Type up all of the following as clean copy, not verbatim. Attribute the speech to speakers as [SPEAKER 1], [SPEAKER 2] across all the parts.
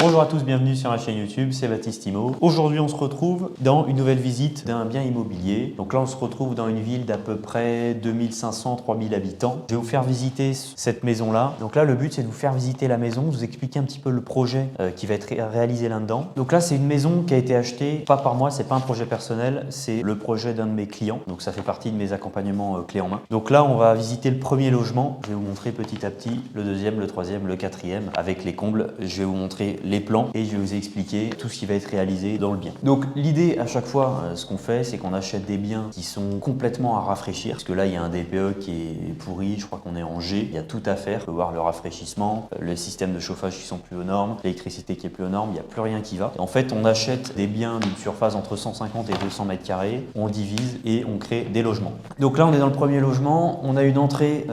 [SPEAKER 1] Bonjour à tous, bienvenue sur la chaîne YouTube, c'est Baptiste Immo. Aujourd'hui on se retrouve dans une nouvelle visite d'un bien immobilier. Donc là on se retrouve dans une ville d'à peu près 2500-3000 habitants. Je vais vous faire visiter cette maison là. Donc là le but c'est de vous faire visiter la maison, vous expliquer un petit peu le projet qui va être réalisé là-dedans. Donc là c'est une maison qui a été achetée, pas par moi, c'est pas un projet personnel, c'est le projet d'un de mes clients. Donc ça fait partie de mes accompagnements clés en main. Donc là on va visiter le premier logement, je vais vous montrer petit à petit le deuxième, le troisième, le quatrième avec les combles. Je vais vous montrer les plans et je vais vous expliquer tout ce qui va être réalisé dans le bien. Donc l'idée à chaque fois, ce qu'on fait, c'est qu'on achète des biens qui sont complètement à rafraîchir, parce que là il y a un DPE qui est pourri, je crois qu'on est en G, il y a tout à faire, on peut voir le rafraîchissement, le système de chauffage qui sont plus aux normes, l'électricité qui est plus aux normes, il n'y a plus rien qui va. Et en fait on achète des biens d'une surface entre 150 et 200 mètres carrés, on divise et on crée des logements. Donc là on est dans le premier logement, on a une entrée,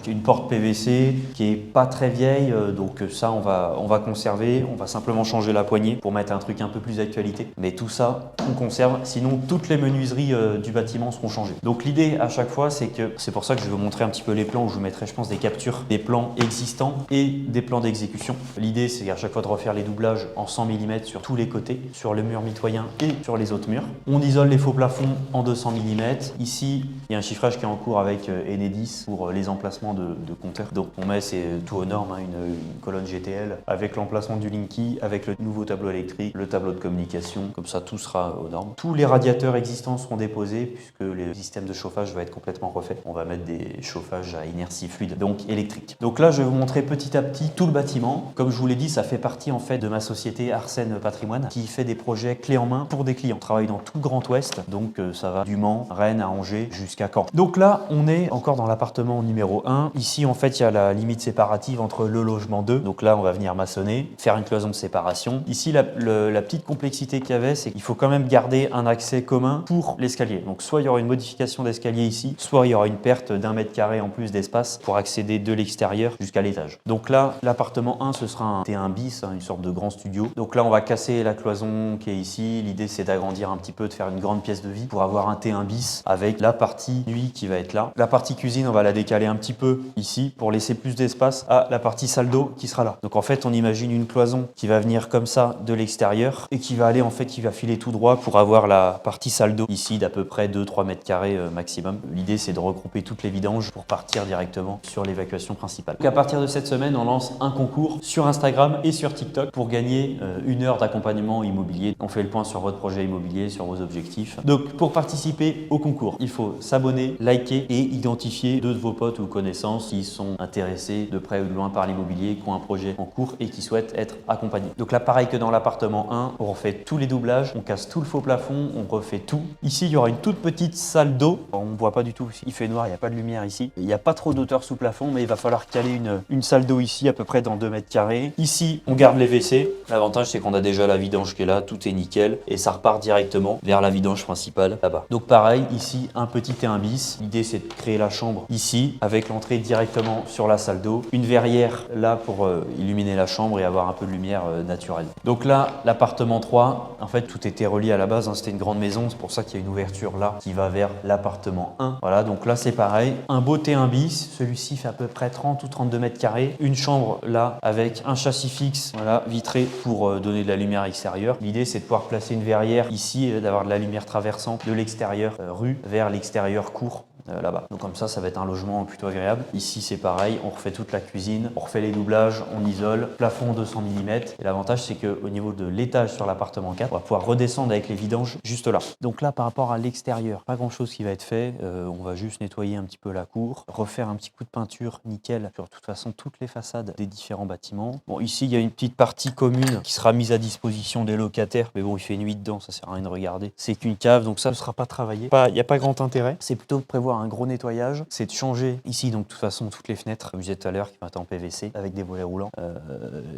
[SPEAKER 1] une porte PVC qui est pas très vieille, donc ça on va conserver, on va simplement changer la poignée pour mettre un truc un peu plus d'actualité. Mais tout ça, on conserve, sinon toutes les menuiseries du bâtiment seront changées. Donc l'idée à chaque fois, c'est pour ça que je vais vous montrer un petit peu les plans où je vous mettrai, je pense, des captures des plans existants et des plans d'exécution. L'idée, c'est à chaque fois de refaire les doublages en 100 mm sur tous les côtés, sur le mur mitoyen et sur les autres murs. On isole les faux plafonds en 200 mm. Ici, il y a un chiffrage qui est en cours avec Enedis pour les emplacements de compteurs. Donc on met, c'est tout aux normes, hein, une colonne GTL avec l'emplacement du Linky, avec le nouveau tableau électrique, le tableau de communication, comme ça tout sera aux normes. Tous les radiateurs existants seront déposés puisque le système de chauffage va être complètement refait. On va mettre des chauffages à inertie fluide, donc électrique. Donc là je vais vous montrer petit à petit tout le bâtiment. Comme je vous l'ai dit, ça fait partie en fait de ma société Arsène Patrimoine qui fait des projets clés en main pour des clients. On travaille dans tout le Grand Ouest, donc ça va du Mans, Rennes à Angers jusqu'à Caen. Donc là on est encore dans l'appartement numéro 1. Ici en fait il y a la limite séparative entre le logement 2. Donc là on va venir maçonner, faire une cloison de séparation. Ici la petite complexité qu'il y avait, c'est qu'il faut quand même garder un accès commun pour l'escalier. Donc soit il y aura une modification d'escalier ici, soit il y aura une perte d'1 mètre carré en plus d'espace pour accéder de l'extérieur jusqu'à l'étage. Donc là l'appartement 1 ce sera un T1 bis, hein, une sorte de grand studio. Donc là on va casser la cloison qui est ici. L'idée c'est d'agrandir un petit peu, de faire une grande pièce de vie pour avoir un T1 bis avec la partie nuit qui va être là. La partie cuisine on va la décaler un petit peu ici pour laisser plus d'espace à la partie salle d'eau qui sera là. Donc en fait on imagine une cloison qui va venir comme ça de l'extérieur et qui va aller en fait, qui va filer tout droit pour avoir la partie salle d'eau ici d'à peu près 2-3 mètres carrés maximum. L'idée c'est de regrouper toutes les vidanges pour partir directement sur l'évacuation principale. Donc à partir de cette semaine on lance un concours sur Instagram et sur TikTok pour gagner 1 heure d'accompagnement immobilier. On fait le point sur votre projet immobilier, sur vos objectifs. Donc pour participer au concours, il faut s'abonner, liker et identifier 2 de vos potes ou connaissances qui sont intéressés de près ou de loin par l'immobilier, qui ont un projet en cours et qui souhaitent être accompagnés. Donc là pareil que dans l'appartement 1, on refait tous les doublages, on casse tout le faux plafond, on refait tout. Ici il y aura une toute petite salle d'eau, on ne voit pas du tout, il fait noir, il n'y a pas de lumière ici. Il n'y a pas trop d'auteur sous plafond, mais il va falloir caler une salle d'eau ici à peu près dans 2 mètres carrés. Ici on garde les WC, l'avantage c'est qu'on a déjà la vidange qui est là, tout est nickel et ça repart directement vers la vidange principale là-bas. Donc pareil, ici un petit T1 bis, l'idée c'est de créer la chambre ici avec l'entrée directement sur la salle d'eau, une verrière là pour illuminer la chambre et avoir un peu de lumière naturelle. Donc là, l'appartement 3, en fait tout était relié à la base, hein, c'était une grande maison, c'est pour ça qu'il y a une ouverture là qui va vers l'appartement 1. Voilà, donc là c'est pareil, un beau T1 bis, celui-ci fait à peu près 30 ou 32 mètres carrés, une chambre là avec un châssis fixe, voilà, vitré pour donner de la lumière extérieure. L'idée c'est de pouvoir placer une verrière ici et d'avoir de la lumière traversante de l'extérieur rue vers l'extérieur cour. Là-bas. Donc comme ça va être un logement plutôt agréable. Ici c'est pareil, on refait toute la cuisine, on refait les doublages, on isole, plafond 200 mm. Et l'avantage c'est qu'au niveau de l'étage sur l'appartement 4, on va pouvoir redescendre avec les vidanges juste là. Donc là par rapport à l'extérieur, pas grand chose qui va être fait. On va juste nettoyer un petit peu la cour, refaire un petit coup de peinture nickel sur de toute façon toutes les façades des différents bâtiments. Bon ici il y a une petite partie commune qui sera mise à disposition des locataires, mais bon il fait nuit dedans, ça sert à rien de regarder. C'est qu'une cave, donc ça ne sera pas travaillé. Il n'y a pas grand intérêt. C'est plutôt de prévoir un gros nettoyage, c'est de changer ici donc de toute façon toutes les fenêtres, comme je disais tout à l'heure, qui vont être en PVC avec des volets roulants.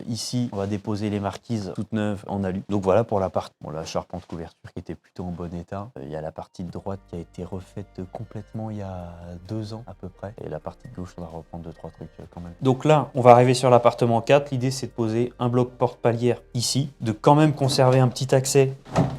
[SPEAKER 1] Ici on va déposer les marquises toutes neuves en alu. Donc voilà pour la partie, bon, la charpente couverture qui était plutôt en bon état. Il y a la partie de droite qui a été refaite complètement il y a 2 ans à peu près, et la partie de gauche on va reprendre 2-3 trucs quand même. Donc là on va arriver sur l'appartement 4, l'idée c'est de poser un bloc porte-palière ici, de quand même conserver un petit accès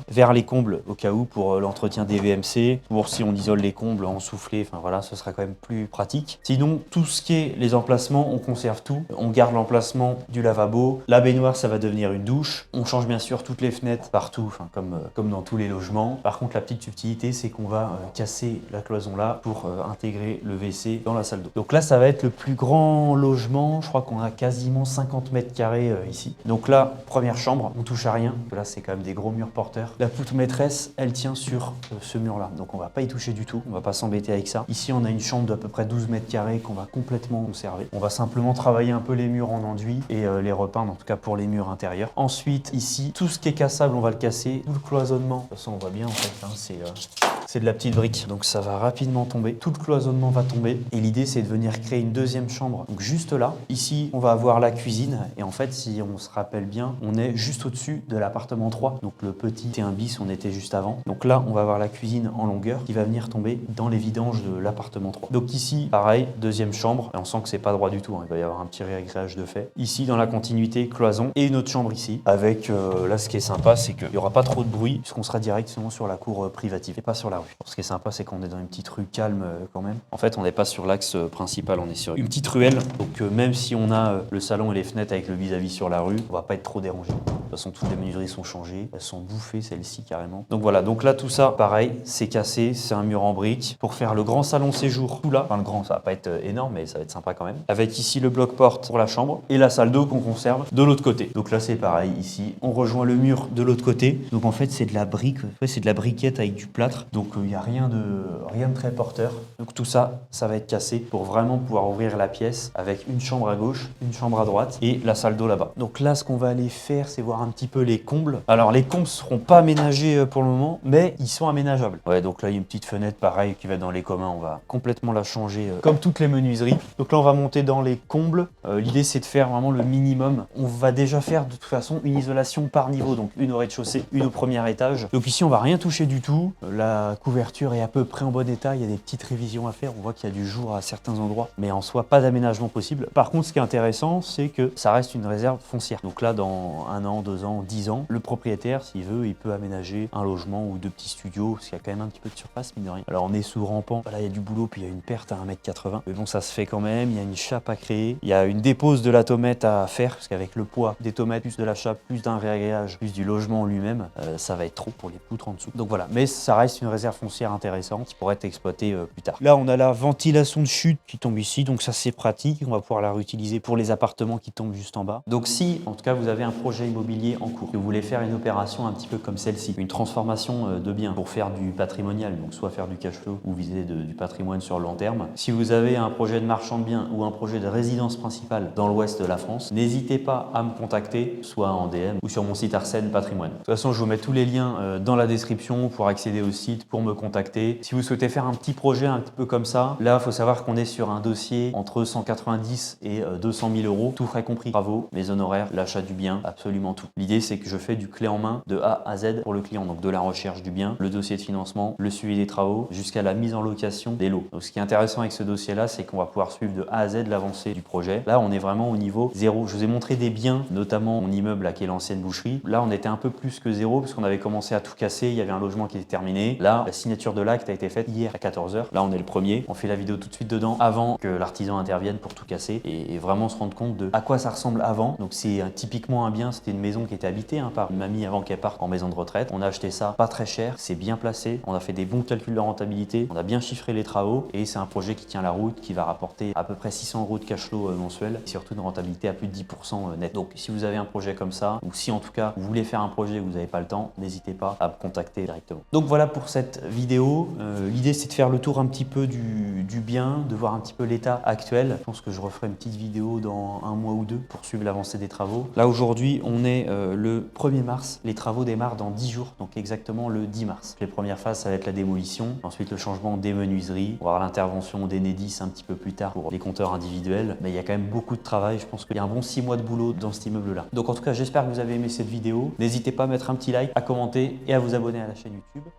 [SPEAKER 1] vers les combles au cas où pour l'entretien des VMC, pour si on isole les combles en soufflé, enfin voilà, ce sera quand même plus pratique. Sinon, tout ce qui est les emplacements, on conserve tout. On garde l'emplacement du lavabo. La baignoire, ça va devenir une douche. On change bien sûr toutes les fenêtres partout, enfin comme dans tous les logements. Par contre, la petite subtilité, c'est qu'on va casser la cloison là pour intégrer le WC dans la salle d'eau. Donc là, ça va être le plus grand logement. Je crois qu'on a quasiment 50 mètres carrés ici. Donc là, première chambre, on touche à rien. Là, c'est quand même des gros murs porteurs. La poutre maîtresse, elle tient sur ce mur-là. Donc on va pas y toucher du tout. On va pas s'embêter avec ça. Ici, on a une chambre d'à peu près 12 mètres carrés qu'on va complètement conserver. On va simplement travailler un peu les murs en enduit et les repeindre, en tout cas pour les murs intérieurs. Ensuite, ici, tout ce qui est cassable, on va le casser. Tout le cloisonnement, de toute façon, on voit bien en fait, hein, c'est de la petite brique. Donc ça va rapidement tomber. Tout le cloisonnement va tomber. Et l'idée, c'est de venir créer une deuxième chambre. Donc juste là, ici, on va avoir la cuisine. Et en fait, si on se rappelle bien, on est juste au-dessus de l'appartement 3. Donc le petit T1 bis, on était juste avant. Donc là, on va avoir la cuisine en longueur qui va venir tomber dans les vidanges de l'appartement 3. Donc ici, pareil, deuxième chambre. Et on sent que c'est pas droit du tout, hein. Il va y avoir un petit réglage de fait. Ici, dans la continuité, cloison et une autre chambre ici. Avec, là, ce qui est sympa, c'est qu'il n'y aura pas trop de bruit puisqu'on sera directement sur la cour privative et pas sur la rue. Ce qui est sympa, c'est qu'on est dans une petite rue calme quand même. En fait, on n'est pas sur l'axe principal, on est sur une petite ruelle. Donc même si on a le salon et les fenêtres avec le vis-à-vis sur la rue, on va pas être trop dérangé. De toute façon, toutes les menuiseries sont changées. Elles sont bouffées, celles-ci, carrément. Donc voilà, donc là, tout ça, pareil, c'est cassé. C'est un mur en briques. Pour faire le grand salon séjour, tout là, enfin le grand, ça va pas être énorme, mais ça va être sympa quand même. Avec ici le bloc-porte pour la chambre et la salle d'eau qu'on conserve de l'autre côté. Donc là, c'est pareil, ici, on rejoint le mur de l'autre côté. Donc en fait, c'est de la brique, c'est de la briquette avec du plâtre. Donc il n'y a rien de très porteur. Donc tout ça, ça va être cassé pour vraiment pouvoir ouvrir la pièce avec une chambre à gauche, une chambre à droite et la salle d'eau là-bas. Donc là, ce qu'on va aller faire, c'est voir un petit peu les combles. Alors les combles ne seront pas aménagés pour le moment, mais ils sont aménageables. Ouais, donc là, il y a une petite fenêtre pareil qui va être dans les communs. On va complètement la changer comme toutes les menuiseries. Donc là, on va monter dans les combles. L'idée, c'est de faire vraiment le minimum. On va déjà faire de toute façon une isolation par niveau. Donc une au rez-de-chaussée, une au premier étage. Donc ici, on va rien toucher du tout. La couverture est à peu près en bon état. Il y a des petites révisions à faire. On voit qu'il y a du jour à certains endroits, mais en soi, pas d'aménagement possible. Par contre, ce qui est intéressant, c'est que ça reste une réserve foncière. Donc là, dans 1 an, 2 ans, 10 ans, le propriétaire, s'il veut, il peut aménager un logement ou 2 petits studios, parce qu'il y a quand même un petit peu de surface, mine de rien. Alors on est sous rampant. Là, il y a du boulot, puis il y a une perte à 1,80 m. Mais bon, ça se fait quand même. Il y a une chape à créer. Il y a une dépose de la tomate à faire, parce qu'avec le poids des tomates, plus de la chape, plus d'un réagrégage, plus du logement lui-même, ça va être trop pour les poutres en dessous. Donc voilà, mais ça reste une réserve foncière intéressante qui pourrait être exploitée plus tard. Là, on a la ventilation de chute qui tombe ici, donc ça c'est pratique. On va pouvoir la réutiliser pour les appartements qui tombent juste en bas. Donc si, en tout cas, vous avez un projet immobilier en cours, que vous voulez faire une opération un petit peu comme celle-ci, une transformation de biens pour faire du patrimonial, donc soit faire du cash flow ou viser du patrimoine sur le long terme. Si vous avez un projet de marchand de biens ou un projet de résidence principale dans l'ouest de la France, n'hésitez pas à me contacter, soit en DM ou sur mon site Arsène Patrimoine. De toute façon, je vous mets tous les liens dans la description pour accéder au site, pour me contacter. Si vous souhaitez faire un petit projet un petit peu comme ça, là, il faut savoir qu'on est sur un dossier entre 190 et 200 000 euros, tout frais compris. Travaux, les honoraires, l'achat du bien, absolument tout. L'idée, c'est que je fais du clé en main de A à Z pour le client, donc de la recherche du bien, le dossier de financement, le suivi des travaux, jusqu'à la mise en location des lots. Donc, ce qui est intéressant avec ce dossier-là, c'est qu'on va pouvoir suivre de A à Z l'avancée du projet. Là, on est vraiment au niveau zéro. Je vous ai montré des biens, notamment mon immeuble là, qui est l'ancienne boucherie. Là, on était un peu plus que zéro, parce qu'on avait commencé à tout casser. Il y avait un logement qui était terminé. Là, la signature de l'acte a été faite hier à 14 h. Là, on est le premier. On fait la vidéo tout de suite dedans, avant que l'artisan intervienne pour tout casser et vraiment se rendre compte de à quoi ça ressemble avant. Donc, c'est typiquement un bien, c'était une maison qui était habitée par une mamie avant qu'elle parte en maison de retraite. On a acheté ça pas très cher, c'est bien placé. On a fait des bons calculs de rentabilité. On a bien chiffré les travaux et c'est un projet qui tient la route, qui va rapporter à peu près 600 € de cash flow mensuel et surtout une rentabilité à plus de 10% net. Donc, si vous avez un projet comme ça, ou si en tout cas vous voulez faire un projet et vous n'avez pas le temps, n'hésitez pas à me contacter directement. Donc voilà pour cette vidéo. L'idée, c'est de faire le tour un petit peu du bien, de voir un petit peu l'état actuel. Je pense que je referai une petite vidéo dans 1 mois ou 2 pour suivre l'avancée des travaux. Là, aujourd'hui, on est le 1er mars. Les travaux démarrent dans 10 jours, donc exactement le 10 mars. Les premières phases, ça va être la démolition, ensuite le changement des menuiseries, on va avoir l'intervention d'Enedis un petit peu plus tard pour les compteurs individuels. Mais il y a quand même beaucoup de travail. Je pense qu'il y a un bon 6 mois de boulot dans cet immeuble-là. Donc en tout cas, j'espère que vous avez aimé cette vidéo. N'hésitez pas à mettre un petit like, à commenter et à vous abonner à la chaîne YouTube.